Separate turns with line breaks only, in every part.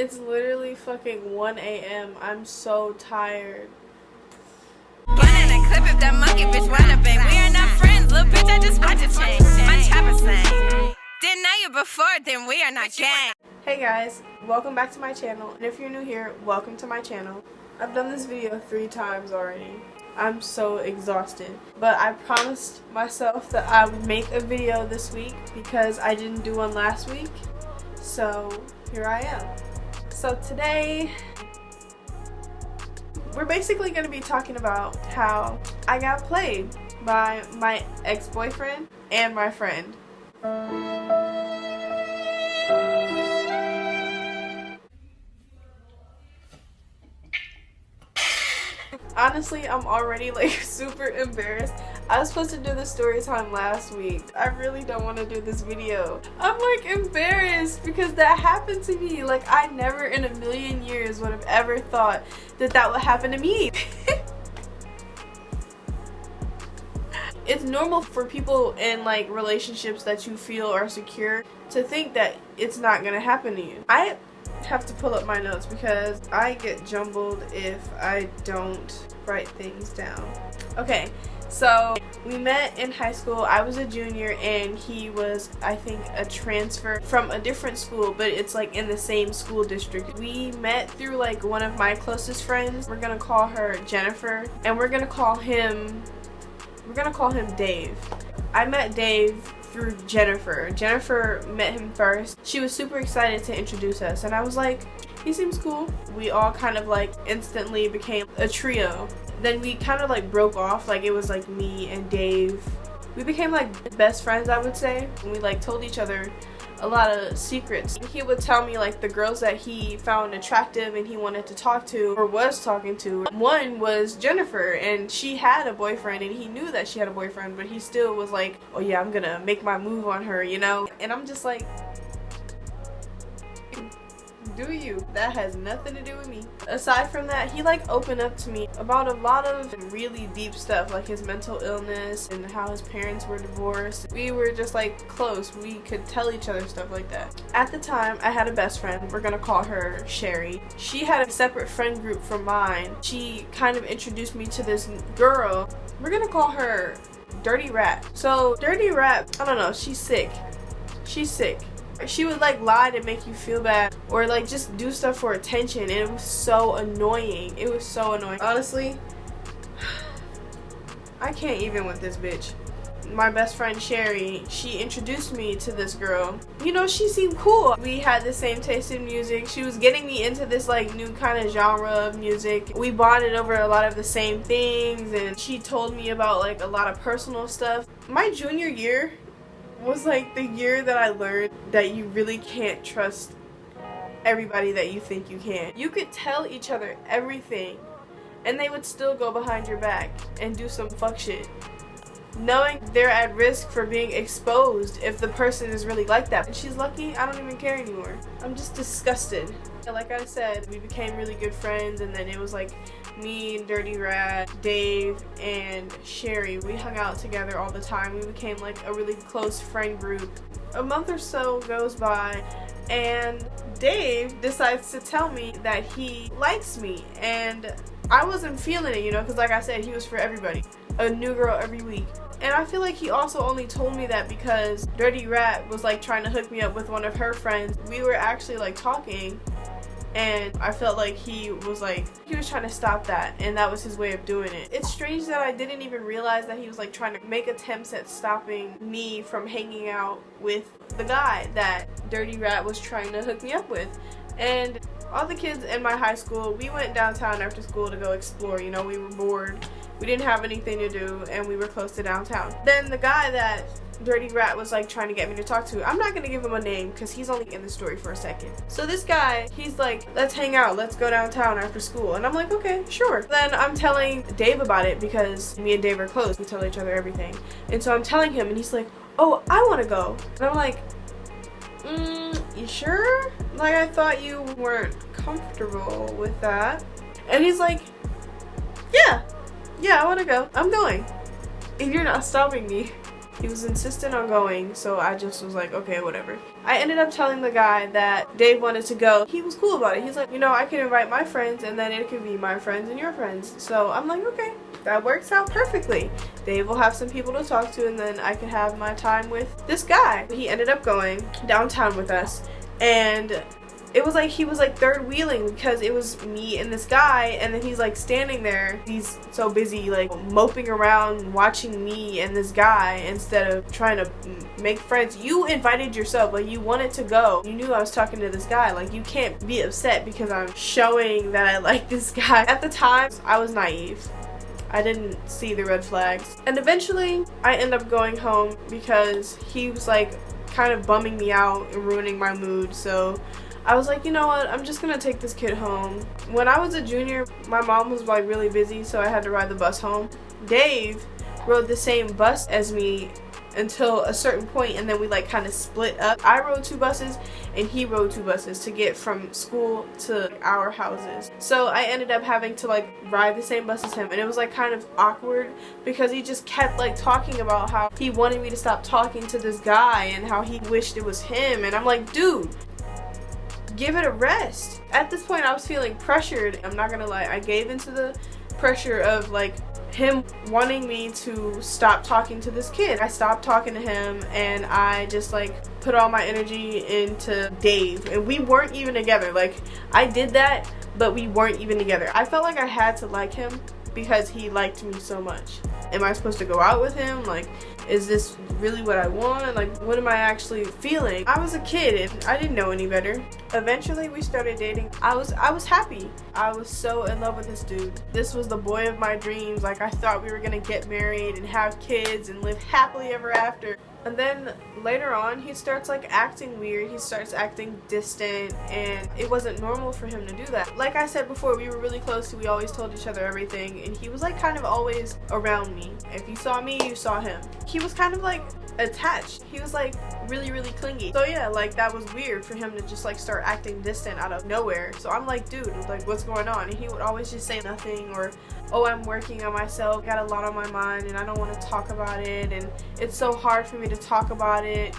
It's literally fucking 1 a.m. I'm so tired.
Running a clip if that monkey bitch wanna bang. We are not friends, little bitch, I just watch it change. My chopper sang. Didn't know you before, then we are not gang.
Hey guys, welcome back to my channel. And if you're new here, welcome to my channel. I've done this video 3 times already. I'm so exhausted. But I promised myself that I would make a video this week because I didn't do one last week. So here I am. So today, we're basically going to be talking about how I got played by my ex-boyfriend and my friend. Honestly, I'm already like super embarrassed. I was supposed to do the story time last week. I really don't want to do this video. I'm like embarrassed because that happened to me. Like I never in a million years would have ever thought that that would happen to me. It's normal for people in like relationships that you feel are secure to think that it's not gonna happen to you. I have to pull up my notes because I get jumbled if I don't write things down. Okay, so we met in high school. I was a junior and he was, I think, a transfer from a different school, but it's like in the same school district. We met through like one of my closest friends. We're gonna call her Jennifer, and we're gonna call him Dave. I met Dave through Jennifer. Jennifer met him first. She was super excited to introduce us, and I was like, he seems cool. We all kind of like instantly became a trio. Then we kind of like broke off. Like it was like me and Dave. We became like best friends, I would say. And we like told each other a lot of secrets. He would tell me like the girls that he found attractive and he wanted to talk to or was talking to. One was Jennifer, and she had a boyfriend, and he knew that she had a boyfriend, but he still was like, oh yeah, I'm gonna make my move on her, you know? And I'm just like, do you? That has nothing to do with me. Aside from that, he like opened up to me about a lot of really deep stuff, like his mental illness and how his parents were divorced. We were just like close. We could tell each other stuff like that. At the time, I had a best friend. We're gonna call her Sherry. She had a separate friend group from mine. She kind of introduced me to this girl. We're gonna call her Dirty Rat. So Dirty Rat, I don't know, she's sick. She's sick. She would like lie to make you feel bad or like just do stuff for attention, and it was so annoying. It was so annoying. Honestly, I can't even with this bitch. My best friend Sherry, she introduced me to this girl. You know, she seemed cool. We had the same taste in music. She was getting me into this like new kind of genre of music. We bonded over a lot of the same things, and she told me about like a lot of personal stuff. My junior year was like the year that I learned that you really can't trust everybody that you think you can. You could tell each other everything and they would still go behind your back and do some fuck shit, knowing they're at risk for being exposed if the person is really like that. And she's lucky I don't even care anymore. I'm just disgusted. Like I said, we became really good friends, and then it was like me and Dirty Rat, Dave, and Sherry. We hung out together all the time. We became like a really close friend group. A month or so goes by, and Dave decides to tell me that he likes me, and I wasn't feeling it, you know, because like I said, he was for everybody. A new girl every week. And I feel like he also only told me that because Dirty Rat was like trying to hook me up with one of her friends. We were actually like talking, and I felt like he was trying to stop that, and that was his way of doing it. It's strange that I didn't even realize that he was like trying to make attempts at stopping me from hanging out with the guy that Dirty Rat was trying to hook me up with. And all the kids in my high school, we went downtown after school to go explore. You know, we were bored. We didn't have anything to do, and we were close to downtown. Then the guy that Dirty Rat was like trying to get me to talk to, I'm not gonna give him a name because he's only in the story for a second. So this guy, he's like, let's hang out, let's go downtown after school. And I'm like, okay, sure. Then I'm telling Dave about it because me and Dave are close. We tell each other everything. And so I'm telling him, and he's like, oh, I want to go. And I'm like, you sure? Like, I thought you weren't comfortable with that. And he's like, yeah, I want to go. I'm going. If you're not stopping me. He was insistent on going, so I just was like, okay, whatever. I ended up telling the guy that Dave wanted to go. He was cool about it. He's like, you know, I can invite my friends and then it can be my friends and your friends. So I'm like, okay, that works out perfectly. Dave will have some people to talk to and then I can have my time with this guy. He ended up going downtown with us, and it was like he was like third wheeling because it was me and this guy, and then he's like standing there. He's so busy like moping around watching me and this guy instead of trying to make friends. You invited yourself, like you wanted to go. You knew I was talking to this guy. Like you can't be upset because I'm showing that I like this guy. At the time, I was naive. I didn't see the red flags. And eventually I end up going home because he was like kind of bumming me out and ruining my mood. So I was like, you know what, I'm just gonna take this kid home. When I was a junior, my mom was like really busy, so I had to ride the bus home. Dave rode the same bus as me until a certain point, and then we like kind of split up. I rode 2 buses and he rode 2 buses to get from school to our houses. So I ended up having to like ride the same bus as him, and it was like kind of awkward because he just kept like talking about how he wanted me to stop talking to this guy and how he wished it was him, and I'm like, dude, give it a rest. At this point I was feeling pressured. I'm not gonna lie, I gave into the pressure of like him wanting me to stop talking to this kid. I stopped talking to him and I just like put all my energy into Dave, and we weren't even together. Like I did that, but we weren't even together. I felt like I had to like him because he liked me so much. Am I supposed to go out with him? Like, is this really what I want? Like, what am I actually feeling? I was a kid and I didn't know any better. Eventually we started dating. I was happy. I was so in love with this dude. This was the boy of my dreams. Like I thought we were gonna get married and have kids and live happily ever after. And then later on, he starts like acting weird. He starts acting distant, and it wasn't normal for him to do that. Like I said before, we were really close. We always told each other everything, and he was like kind of always around me. If you saw me, you saw him. He was kind of like attached. He was like really clingy. So yeah, like that was weird for him to just like start acting distant out of nowhere. So I'm like, dude, like what's going on? And he would always just say nothing, or oh, I'm working on myself, got a lot on my mind and I don't want to talk about it, and it's so hard for me to talk about it.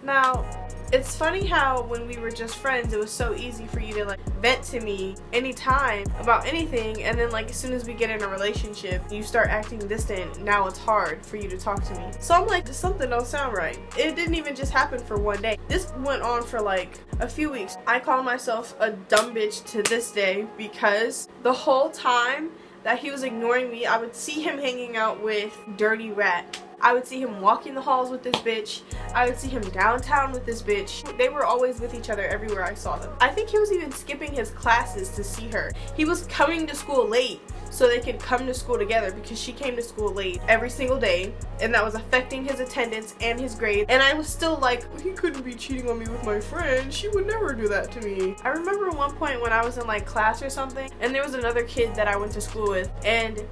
Now, it's funny how when we were just friends, it was so easy for you to like vent to me anytime about anything, and then like as soon as we get in a relationship, you start acting distant. Now it's hard for you to talk to me. So I'm like, something don't sound right. It didn't even just happen for one day. This went on for like a few weeks. I call myself a dumb bitch to this day because the whole time that he was ignoring me, I would see him hanging out with Dirty Rat. I would see him walking the halls with this bitch. I would see him downtown with this bitch. They were always with each other everywhere I saw them. I think he was even skipping his classes to see her. He was coming to school late so they could come to school together because she came to school late every single day, and that was affecting his attendance and his grade. And I was still like, he couldn't be cheating on me with my friend. She would never do that to me. I remember one point when I was in like class or something, and there was another kid that I went to school with, and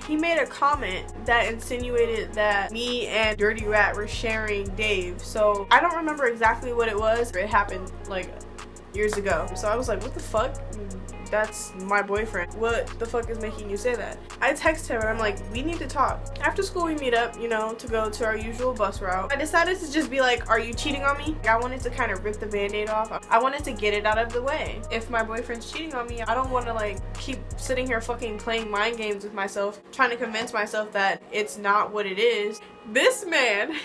he made a comment that insinuated that me and Dirty Rat were sharing Dave. So I don't remember exactly what it was. It happened like years ago. So I was like, what the fuck? That's my boyfriend. What the fuck is making you say that? I text him and I'm like, we need to talk. After school we meet up, you know, to go to our usual bus route. I decided to just be like, are you cheating on me? I wanted to kind of rip the band-aid off. I wanted to get it out of the way. If my boyfriend's cheating on me, I don't want to like keep sitting here fucking playing mind games with myself, trying to convince myself that it's not what it is. This man,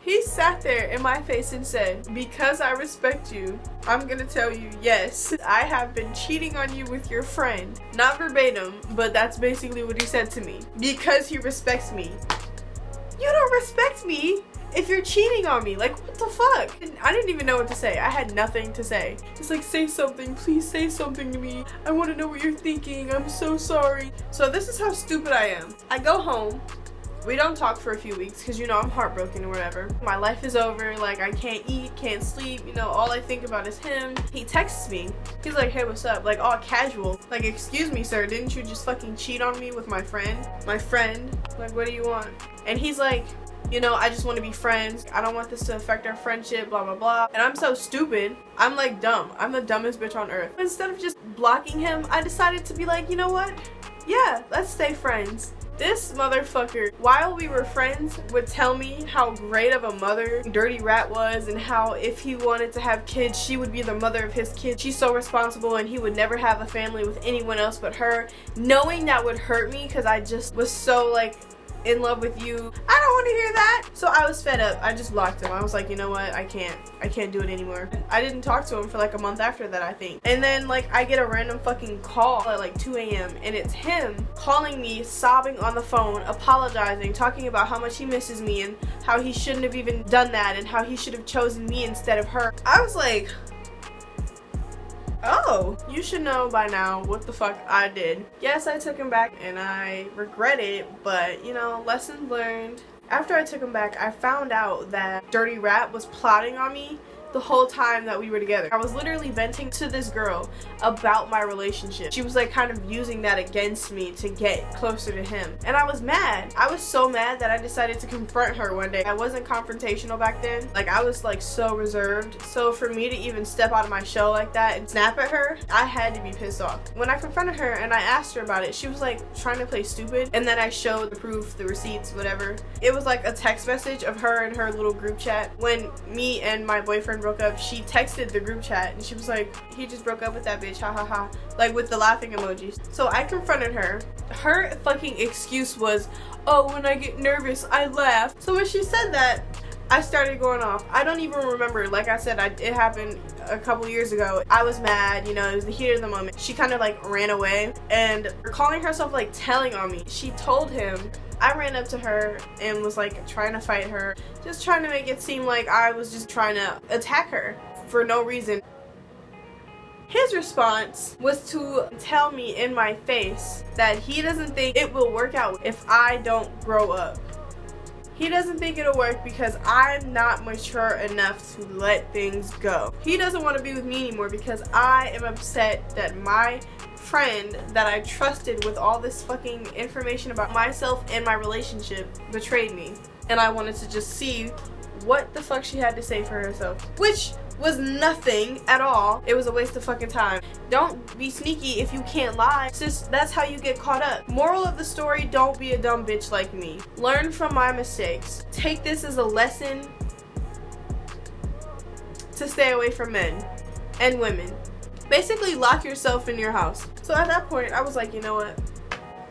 he sat there in my face and said, because I respect you, I'm gonna tell you, yes, I have been cheating on you with your friend. Not verbatim, but that's basically what he said to me. Because he respects me. You don't respect me if you're cheating on me. Like, what the fuck? And I didn't even know what to say. I had nothing to say. It's like, say something. Please say something to me. I want to know what you're thinking. I'm so sorry. So this is how stupid I am. I go home. We don't talk for a few weeks because, you know, I'm heartbroken or whatever. My life is over. Like, I can't eat, can't sleep. You know, all I think about is him. He texts me. He's like, hey, what's up? Like, all casual. Like, excuse me, sir. Didn't you just fucking cheat on me with my friend? My friend? Like, what do you want? And he's like, you know, I just want to be friends. I don't want this to affect our friendship, blah, blah, blah. And I'm so stupid. I'm like dumb. I'm the dumbest bitch on earth. Instead of just blocking him, I decided to be like, you know what? Yeah, let's stay friends. This motherfucker, while we were friends, would tell me how great of a mother Dirty Rat was and how if he wanted to have kids, she would be the mother of his kids. She's so responsible and he would never have a family with anyone else but her. Knowing that would hurt me because I just was so like in love with you. I don't want to hear that. So I was fed up. I just blocked him. I was like, you know what? I can't do it anymore. I didn't talk to him for like a month after that, I think. And then like I get a random fucking call at like 2 a.m. and it's him calling me, sobbing on the phone, apologizing, talking about how much he misses me and how he shouldn't have even done that and how he should have chosen me instead of her. I was like, oh, you should know by now what the fuck I did. Yes, I took him back and I regret it, but you know, lessons learned. After I took him back, I found out that Dirty Rat was plotting on me the whole time that we were together. I was literally venting to this girl about my relationship. She was like kind of using that against me to get closer to him. And I was mad. I was so mad that I decided to confront her one day. I wasn't confrontational back then. Like I was like so reserved. So for me to even step out of my shell like that and snap at her, I had to be pissed off. When I confronted her and I asked her about it, she was like trying to play stupid. And then I showed the proof, the receipts, whatever. It was like a text message of her and her little group chat. When me and my boyfriend broke up, she texted the group chat and she was like, he just broke up with that bitch, ha ha ha, like with the laughing emojis. So I confronted her. Her fucking excuse was, oh, when I get nervous I laugh. So when she said that, I started going off. I don't even remember. Like I said, it happened a couple years ago. I was mad, you know, it was the heat of the moment. She kind of like ran away and calling herself like telling on me. She told him. I ran up to her and was like trying to fight her, just trying to make it seem like I was just trying to attack her for no reason. His response was to tell me in my face that he doesn't think it will work out if I don't grow up. He doesn't think it'll work because I'm not mature enough to let things go. He doesn't want to be with me anymore because I am upset that my friend that I trusted with all this fucking information about myself and my relationship betrayed me. And I wanted to just see what the fuck she had to say for herself. Which was nothing at all. It was a waste of fucking time. Don't be sneaky if you can't lie. It's just, that's how you get caught up. Moral of the story, don't be a dumb bitch like me. Learn from my mistakes. Take this as a lesson to stay away from men and women. Basically lock yourself in your house. So at that point I was like, you know what,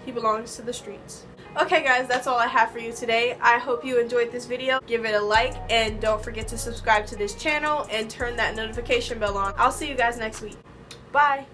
he belongs to the streets. Okay guys, that's all I have for you today. I hope you enjoyed this video. Give it a like and don't forget to subscribe to this channel and turn that notification bell on. I'll see you guys next week. Bye.